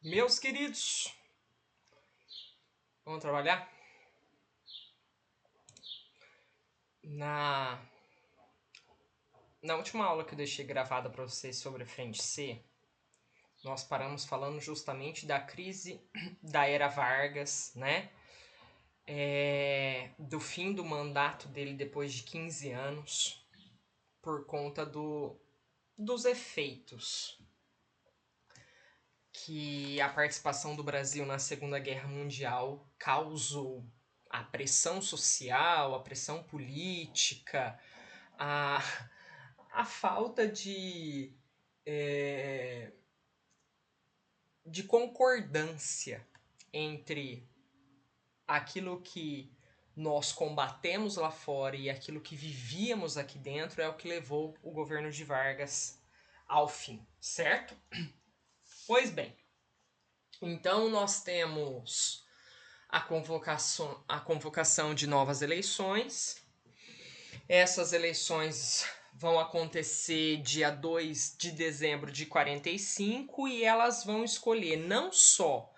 Meus queridos, vamos trabalhar? Na, na última aula que eu deixei gravada para vocês sobre a Frente C, nós paramos falando justamente da crise da Era Vargas, né? Do fim do mandato dele depois de 15 anos, por conta dos efeitos que a participação do Brasil na Segunda Guerra Mundial causou. A pressão social, a pressão política, a, a falta de concordância entre aquilo que nós combatemos lá fora e aquilo que vivíamos aqui dentro é o que levou o governo de Vargas ao fim, certo? Pois bem, então nós temos a convocação de novas eleições. Essas eleições vão acontecer dia 2 de dezembro de 45 e elas vão escolher não só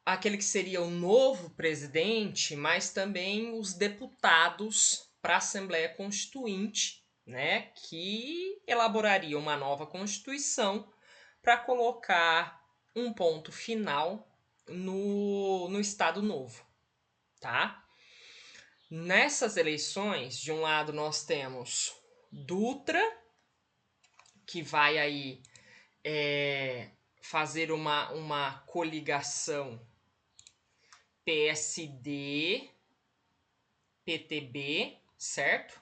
aquele que seria o novo presidente, mas também os deputados para a Assembleia Constituinte, né, que elaboraria uma nova Constituição para colocar um ponto final no Estado Novo, tá? Nessas eleições, de um lado nós temos Dutra, que vai aí fazer uma coligação PSD, PTB, certo?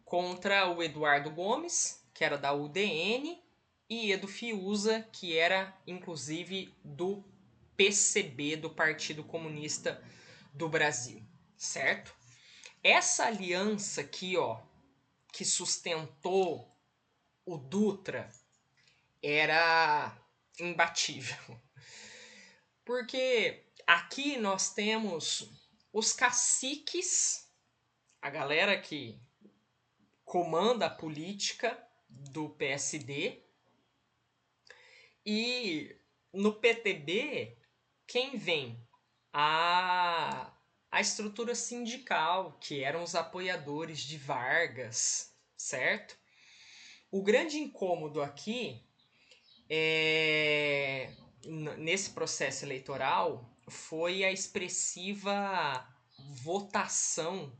Contra o Eduardo Gomes, que era da UDN, e Edo Fiuza, que era inclusive do PCB, do Partido Comunista do Brasil, certo? Essa aliança aqui, ó, que sustentou o Dutra, era imbatível. Porque aqui nós temos os caciques, a galera que comanda a política do PSD, e no PTB, quem vem? A estrutura sindical, que eram os apoiadores de Vargas, certo? O grande incômodo aqui nesse processo eleitoral foi a expressiva votação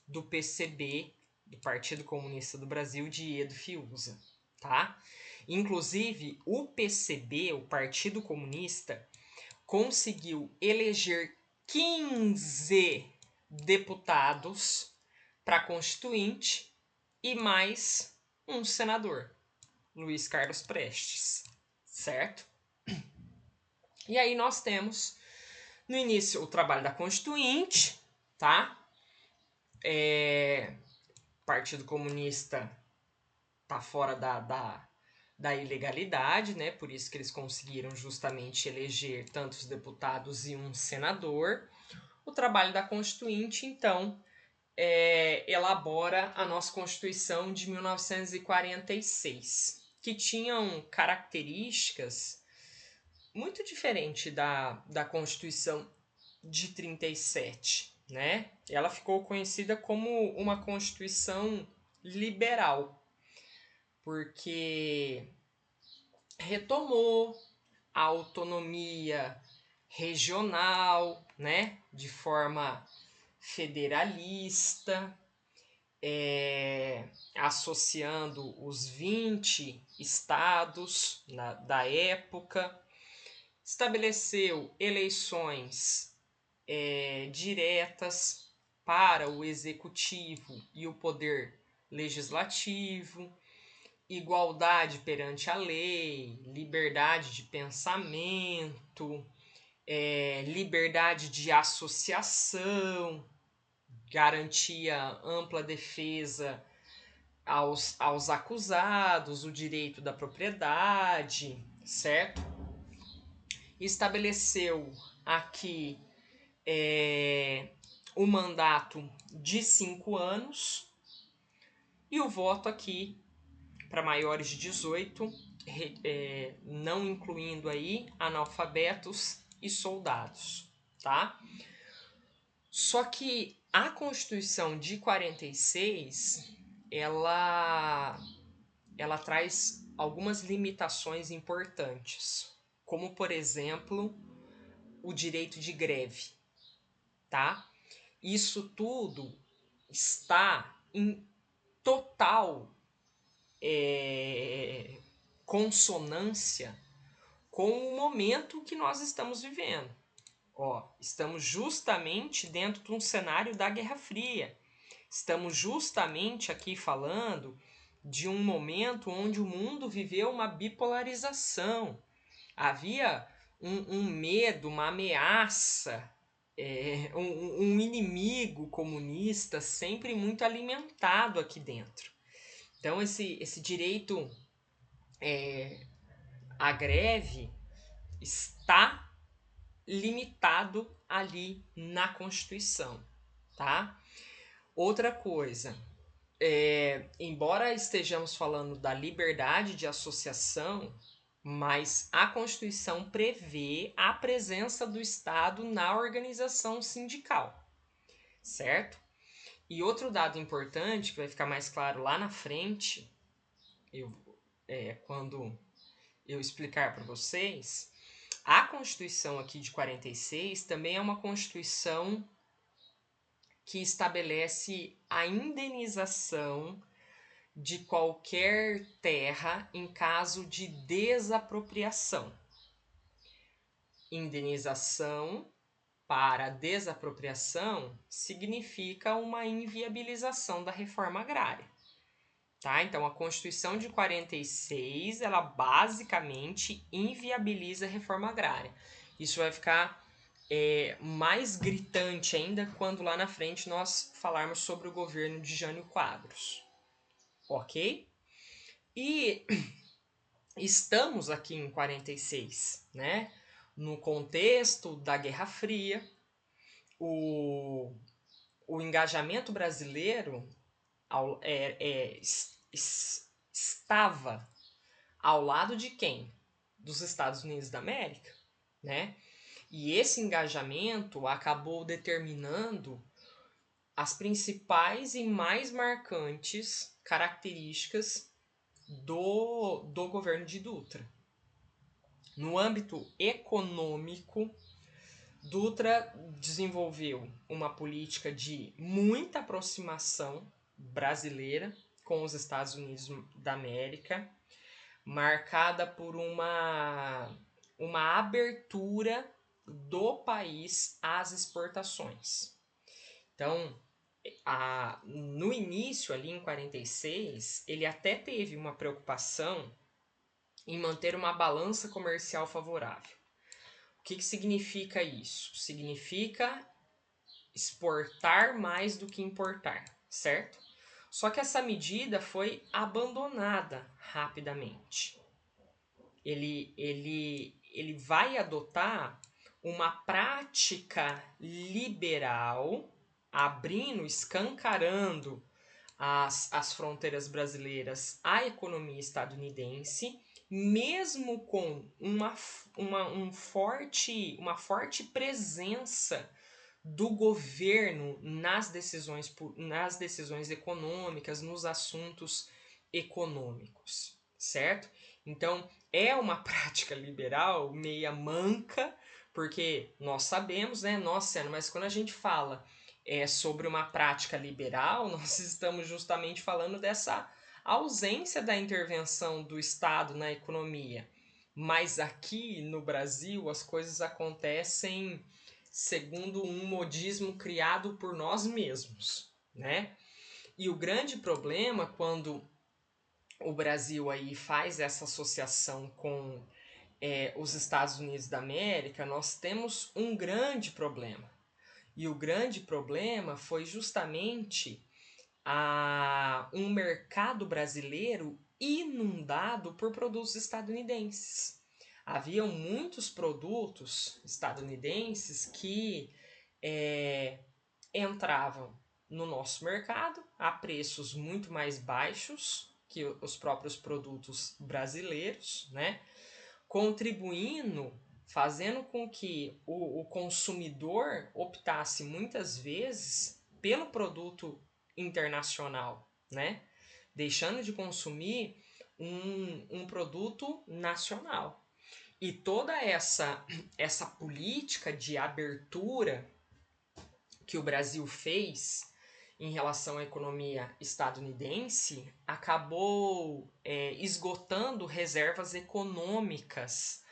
do PCB, do Partido Comunista do Brasil, de Edo Fiuza, tá? Inclusive, o PCB, o Partido Comunista, conseguiu eleger 15 deputados para a Constituinte e mais um senador, Luiz Carlos Prestes, certo? E aí nós temos no início o trabalho da Constituinte, tá? O Partido Comunista tá fora da ilegalidade, né? Por isso que eles conseguiram justamente eleger tantos deputados e um senador. O trabalho da Constituinte, então, elabora a nossa Constituição de 1946, que tinham características muito diferentes da Constituição de 37, né? Ela ficou conhecida como uma Constituição liberal, porque retomou a autonomia regional, né, de forma federalista, associando os 20 estados da época, estabeleceu eleições diretas para o executivo e o poder legislativo, igualdade perante a lei, liberdade de pensamento, liberdade de associação, garantia ampla defesa aos acusados, o direito da propriedade, certo? Estabeleceu aqui o mandato de 5 anos e o voto aqui para maiores de 18 não incluindo aí analfabetos e soldados, tá? Só que a Constituição de 46, ela traz algumas limitações importantes, como por exemplo, o direito de greve, tá? Isso tudo está em total consonância com o momento que nós estamos vivendo. Ó, estamos justamente dentro de um cenário da Guerra Fria. Estamos justamente aqui falando de um momento onde o mundo viveu uma bipolarização. Havia um medo, uma ameaça, um inimigo comunista sempre muito alimentado aqui dentro. Então, esse direito à greve está limitado ali na Constituição, tá? Outra coisa, embora estejamos falando da liberdade de associação, mas a Constituição prevê a presença do Estado na organização sindical, certo? E outro dado importante, que vai ficar mais claro lá na frente, quando eu explicar para vocês, a Constituição aqui de 46 também é uma Constituição que estabelece a indenização de qualquer terra em caso de desapropriação. Indenização para desapropriação significa uma inviabilização da reforma agrária. Tá? Então, a Constituição de 46, ela basicamente inviabiliza a reforma agrária. Isso vai ficar mais gritante ainda quando lá na frente nós falarmos sobre o governo de Jânio Quadros. Ok? E estamos aqui em 46, né? No contexto da Guerra Fria, o engajamento brasileiro estava ao lado de quem? Dos Estados Unidos da América, né? E esse engajamento acabou determinando as principais e mais marcantes características do governo de Dutra. No âmbito econômico, Dutra desenvolveu uma política de muita aproximação brasileira com os Estados Unidos da América, marcada por uma abertura do país às exportações. Então, no início, ali em 46, ele até teve uma preocupação em manter uma balança comercial favorável. O que significa isso? Significa exportar mais do que importar, certo? Só que essa medida foi abandonada rapidamente. Ele vai adotar uma prática liberal, abrindo, escancarando as fronteiras brasileiras à economia estadunidense, mesmo com uma forte presença do governo nas decisões econômicas, nos assuntos econômicos, certo? Então, é uma prática liberal meia manca, porque nós sabemos, né, nossa, mas quando a gente fala sobre uma prática liberal, nós estamos justamente falando dessa ausência da intervenção do Estado na economia. Mas aqui no Brasil as coisas acontecem segundo um modismo criado por nós mesmos, né? E o grande problema quando o Brasil aí faz essa associação com os Estados Unidos da América, nós temos um grande problema. E o grande problema foi justamente um mercado brasileiro inundado por produtos estadunidenses. Haviam muitos produtos estadunidenses que entravam no nosso mercado a preços muito mais baixos que os próprios produtos brasileiros, né? Contribuindo, fazendo com que o consumidor optasse muitas vezes pelo produto internacional, né? Deixando de consumir um produto nacional. E toda essa política de abertura que o Brasil fez em relação à economia estadunidense acabou esgotando reservas econômicas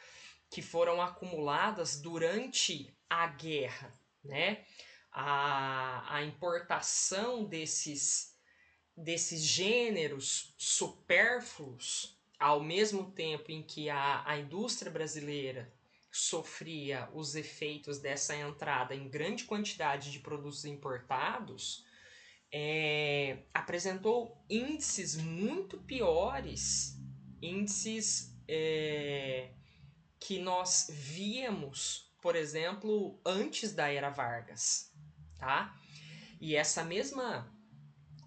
que foram acumuladas durante a guerra, né? A importação desses gêneros supérfluos, ao mesmo tempo em que a indústria brasileira sofria os efeitos dessa entrada em grande quantidade de produtos importados, apresentou índices muito piores, índices que nós víamos, por exemplo, antes da era Vargas, tá? E essa mesma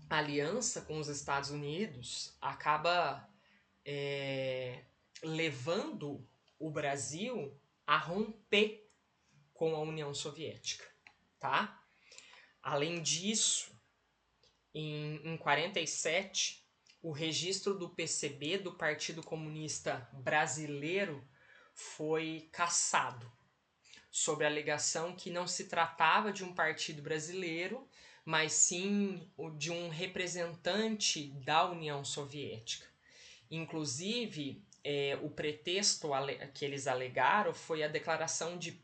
aliança com os Estados Unidos acaba levando o Brasil a romper com a União Soviética, tá? Além disso, em 47, o registro do PCB, do Partido Comunista Brasileiro, foi cassado, sob a alegação que não se tratava de um partido brasileiro, mas sim de um representante da União Soviética. Inclusive, o pretexto que eles alegaram foi a declaração de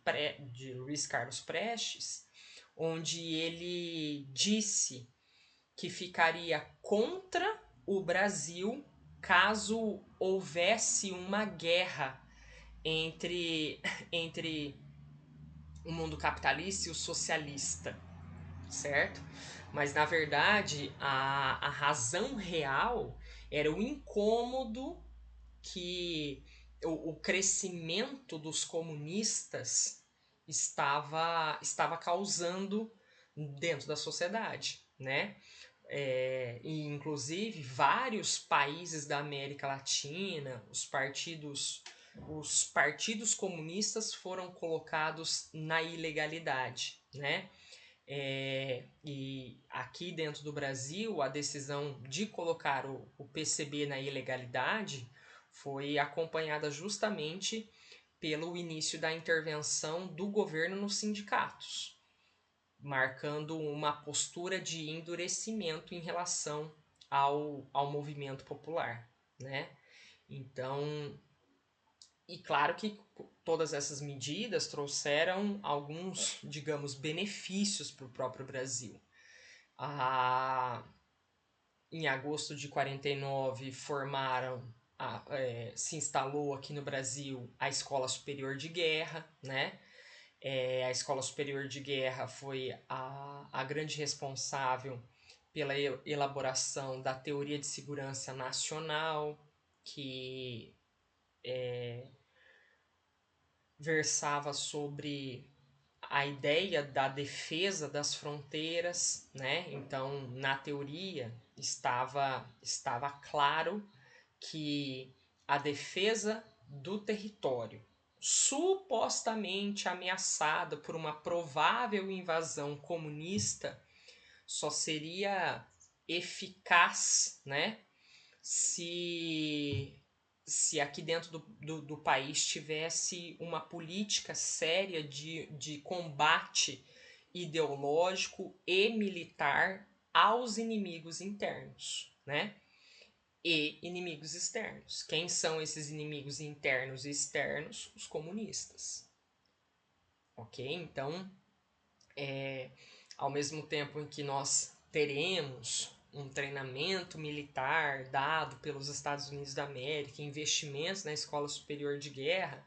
Luiz Carlos Prestes, onde ele disse que ficaria contra o Brasil caso houvesse uma guerra entre o mundo capitalista e o socialista, certo? Mas na verdade a razão real era o incômodo que o crescimento dos comunistas estava causando dentro da sociedade, né? E inclusive vários países da América Latina, os partidos comunistas foram colocados na ilegalidade, né? E aqui dentro do Brasil, a decisão de colocar o PCB na ilegalidade foi acompanhada justamente pelo início da intervenção do governo nos sindicatos, marcando uma postura de endurecimento em relação ao movimento popular, né? Então, e claro que todas essas medidas trouxeram alguns, digamos, benefícios para o próprio Brasil. Em agosto de 49, se instalou aqui no Brasil a Escola Superior de Guerra, né? A Escola Superior de Guerra foi a grande responsável pela elaboração da Teoria de Segurança Nacional, que versava sobre a ideia da defesa das fronteiras, né? Então, na teoria, estava claro que a defesa do território supostamente ameaçado por uma provável invasão comunista só seria eficaz, né, se aqui dentro do país tivesse uma política séria de combate ideológico e militar aos inimigos internos, né? E inimigos externos. Quem são esses inimigos internos e externos? Os comunistas. Ok? Então, ao mesmo tempo em que nós teremos um treinamento militar dado pelos Estados Unidos da América, investimentos na Escola Superior de Guerra,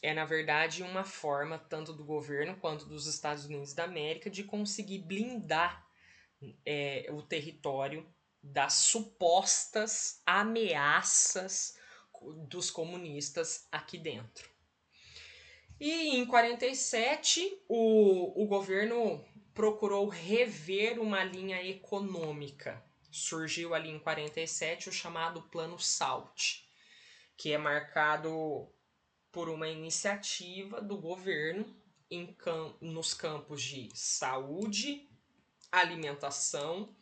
na verdade uma forma tanto do governo quanto dos Estados Unidos da América de conseguir blindar o território das supostas ameaças dos comunistas aqui dentro. E em 47, o governo procurou rever uma linha econômica surgiu ali em 47 o chamado Plano SALT, que é marcado por uma iniciativa do governo nos campos de saúde, alimentação,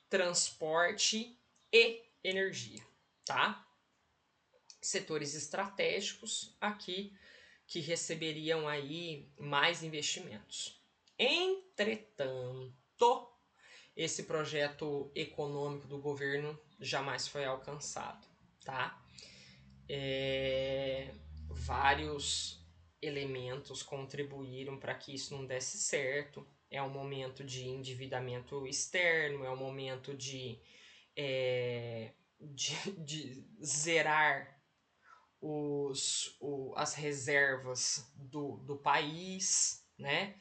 transporte e energia, tá? Setores estratégicos aqui que receberiam aí mais investimentos. Entretanto, esse projeto econômico do governo jamais foi alcançado, tá? Vários elementos contribuíram para que isso não desse certo. É um momento de endividamento externo, é um momento de zerar as reservas do país, né?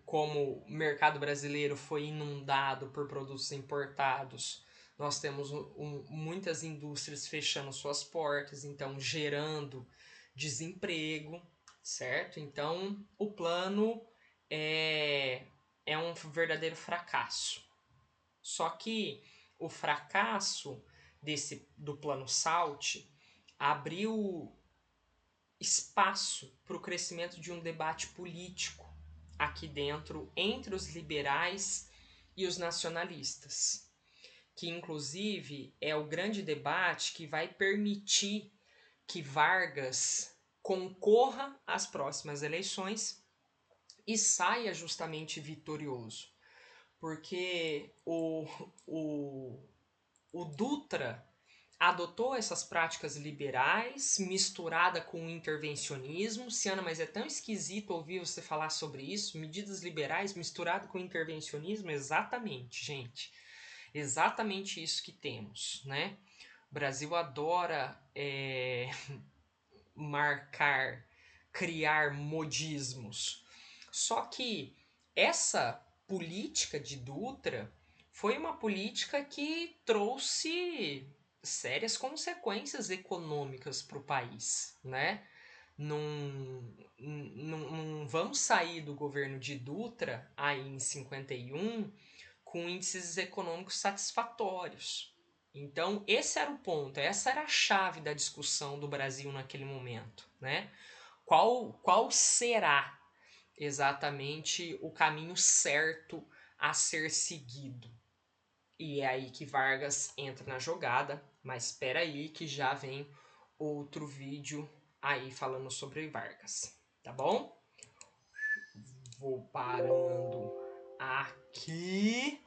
Como o mercado brasileiro foi inundado por produtos importados, nós temos muitas indústrias fechando suas portas, então gerando desemprego, certo? Então o plano é um verdadeiro fracasso. Só que o fracasso do plano SALT abriu espaço para o crescimento de um debate político aqui dentro entre os liberais e os nacionalistas, que inclusive é o grande debate que vai permitir que Vargas concorra às próximas eleições e saia justamente vitorioso. Porque o Dutra adotou essas práticas liberais misturada com o intervencionismo. Ciana, mas é tão esquisito ouvir você falar sobre isso. Medidas liberais misturado com intervencionismo. Exatamente, gente. Exatamente isso que temos, né? O Brasil adora criar modismos. Só que essa política de Dutra foi uma política que trouxe sérias consequências econômicas para o país, né? Não vamos sair do governo de Dutra aí em 51 com índices econômicos satisfatórios. Então, esse era o ponto, essa era a chave da discussão do Brasil naquele momento, né? Qual será exatamente o caminho certo a ser seguido? E é aí que Vargas entra na jogada, mas espera aí que já vem outro vídeo aí falando sobre Vargas, tá bom? Vou parando aqui.